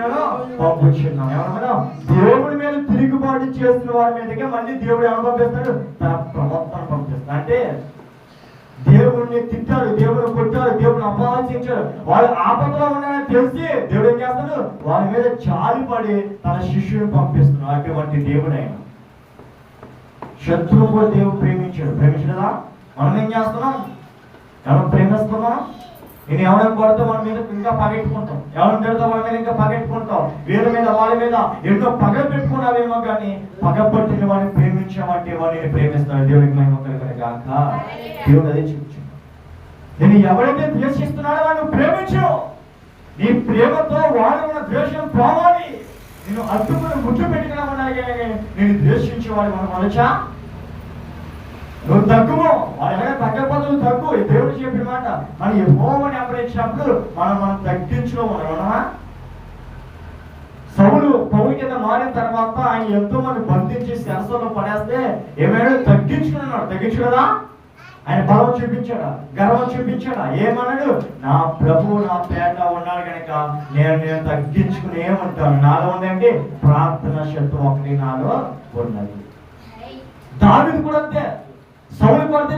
నేను పంపించున్నాను. ఏమన్నా దేవుడి మీద తిరుగుబాటు చేస్తున్న వారి మీదకే మళ్ళీ దేవుడు అనుభవిస్తాడు, తన ప్రవర్తన పంపిస్తాడు. అంటే దేవుడిని తిట్టాడు, దేవుడిని కొట్టాడు, దేవుడిని అపహాసించాడు, వాళ్ళు ఆపదలో ఉన్నారని తెలిసి దేవుడు ఏం చేస్తాడు, వాళ్ళ మీద జాలిపడి తన శిష్యుని పంపిస్తున్నాడు. అటువంటి దేవుడు ఆయన. శత్రువు కూడా దేవుడు ప్రేమించదా? మనం ఏం చేస్తున్నాం? ఎవరు ప్రేమిస్తున్నాం? నేను ఎవరైనా కొడితే వాళ్ళ మీద ఇంకా పగెట్టుకుంటాం, ఎవరిని పెడతా వాళ్ళ మీద ఇంకా పగెట్టుకుంటాం, వీళ్ళ మీద వాళ్ళ మీద ఎన్నో పగ పెట్టుకున్నావేమో, కానీ పగపట్టిన వాడిని ప్రేమించామంటే వాడిని ప్రేమిస్తాడు. దేవుడికి మహిమ కలుగును గాక. దేవుడు అదే చూపించాడు. నేను ఎవరైతే ద్వేషిస్తున్నాడో వాడిని ప్రేమించు. నీ ప్రేమతో వాడు మన ద్వేషం పోవాలి. నేను అడ్డుకుని ముట్టు పెట్టుకున్నా ఉండాలి. నేను ద్వేషించేవాడు మనం అనొచ్చా? నువ్వు తగ్గుము, వాడు ఎలాగ తగ్గకపోతే నువ్వు తగ్గు. దేవుడు చెప్పిన మాట. మనం యెహోవాని అపేక్షించినప్పుడు మనం తగ్గించుకోమన్నా. పౌలు కింద మారిన తర్వాత ఆయన ఎంతో మంది బంధించి శరసంలో పడేస్తే ఏమైనా తగ్గించుకున్నాడు. తగ్గించుకోదా? ఆయన బలం చూపించాడా? గర్వం చూపించాడా? ఏమన్నాడు? నా ప్రభు నా పేట ఉన్నాడు కనుక నేను తగ్గించుకుని ఏమంటాను. నాలో ఉందంటే ప్రార్థన శక్తి ఒకటి నాలో ఉన్నది. దావీదు కూడా అంతే. సౌలు కొడితే